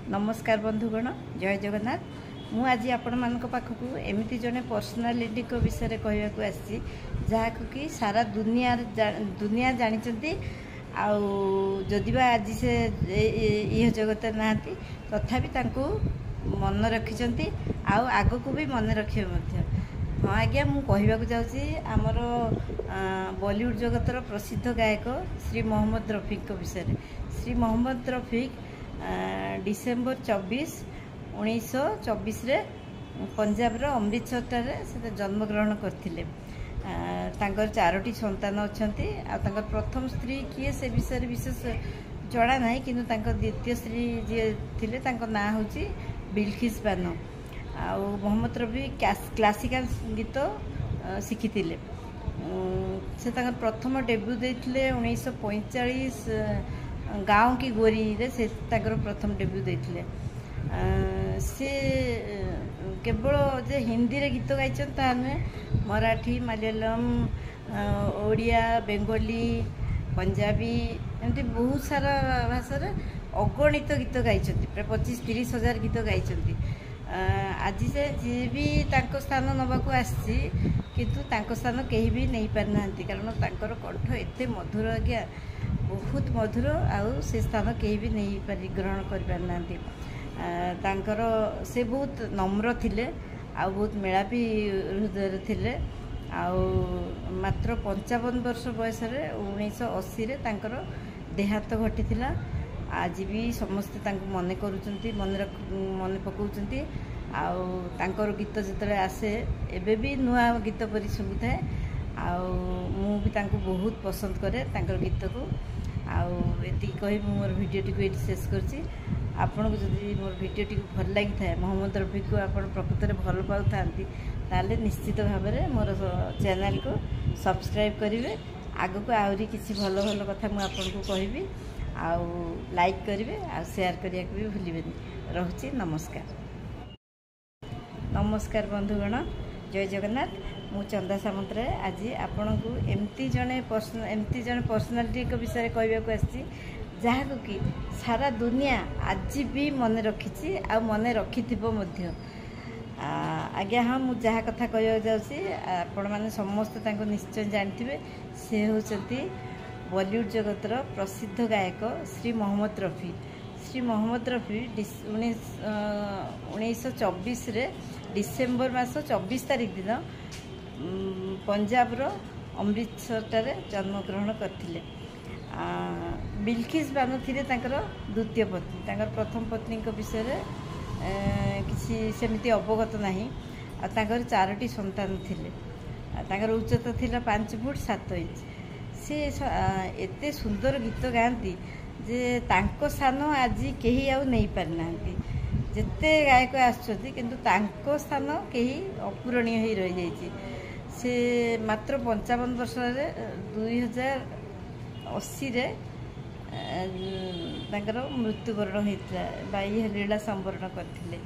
नमस्कार बंधुगण जय जगन्नाथ। मु आज आपण मानक पाखक एमती जने पर्सनालिटी को विषय कहवाक आसी जहाँ कि सारा दुनिया जानी आदिबा आज से यह जगत नहांती तथापि मन रखिंट आग को भी मन रखे। हाँ आज्ञा मु कहवाक जाऊँगी आमर बॉलीवुड जगतर प्रसिद्ध गायक श्री मोहम्मद रफिक को विषय। श्री मोहम्मद रफिक डिसेम्बर 24, 1924 रे पंजाब रो अमृतसर से जन्म ग्रहण करथिले। तांकर 4टी संतान अछंती आ तांकर प्रथम स्त्री किए से विषय विशेष जणा नाही किंतु तांकर द्वितीय स्त्री जे थिले तांकर नाम होची बिल्किस बानो। आ मोहम्मद रफी क्लासिकल गीत शिखिथिले। से तांकर प्रथम डेब्यू देथिले 1945 गाँव की गोरी रे से ताकर प्रथम डेब्यू देथिले। से केवल जे हिंदी रे गीत गाइछन ता मराठी, मलयालम, ओडिया, बेंगली, पंजाबी एमती बहुत सारा भाषा रे अगणित गीत गाइछन्ती। प्राय 25-30 हजार गीत गाइछन्ती। आज से जी भी तांको स्थान नबाकू आसी किंतु तांको स्थान केही भी नहीं पार नांती कारण तांकर कंठ एते मधुर आज्ञा बहुत मधुर आउ से स्थान केही भी नहीं पारी ग्रहण कर पार नांती। तांकर से बहुत नम्र थिले आउ बहुत मेलापी हृदय थिले। आउ मात्र 55 वर्ष बयस 1980 रे तांकर देहांत घटिथिला। आज भी समस्ते तांको मने करूचंती मन पकाउचंती। आउ तांकर गीत जतले आसे एबे भी नुआ गीत परि सुबु थाए। आउ मु भी तांको बहुत पसंद करे तांकर गीत को। आउ एति कहि मोर वीडियो टी को एति शेष करछि। आपन को जदि मोर वीडियो टी को भल लागि थाए मोहम्मद रफी को आपन प्रकृत रे भल पाउ थांती ताले निश्चित भाव रे मोर चैनल को सब्सक्राइब करिवे। आगो को आउरी किछि भल भल कथा मु आपन को कहिबी। आउ लाइक करिवे आ शेयर करिया को भी भूलिबेनी। रहउछि नमस्कार। नमस्कार बंधुगण जय जगन्नाथ। मु चंदा सामंतराय आज आपण को एमती जने पर्सनालिटी को विषय कहवाक आसी जहाँ कि सारा दुनिया आज भी मन रखी आ मन रखिथिबो मध्य। आज्ञा हाँ मु जहाँ कथा कहवा जाउसी आपण माने समस्त तांको निश्चय जानथिबे। से होचंती बॉलीवुड जगतर प्रसिद्ध गायक श्री मोहम्मद रफी। श्री मोहम्मद रफी 1924 रे डिसेम्बर मास 24 तारिख दिन पंजाब रो अमृतसर जन्म ग्रहण करथिले। बिल्किस बानो थिले तांकर द्वितीय पत्नी। तांकर प्रथम पत्नी को विषय रे किसी सेमिति अवगत नाही। आ तांकर 4टी संतान थिले। तांकर उच्चता थिला 5 फुट 7 इंच। से एते सुंदर गीत गाती जे तांको स्थान आज केही आउ नहीं पार नांती। जेते गायक आछथि किंतु तांको स्थान केही अपूरणीय ही रहि जाईछि। से मात्र 55 वर्ष रे 2080 रे तांकर मृत्युवरण होइतला। बाई लीला संवरण करथिले।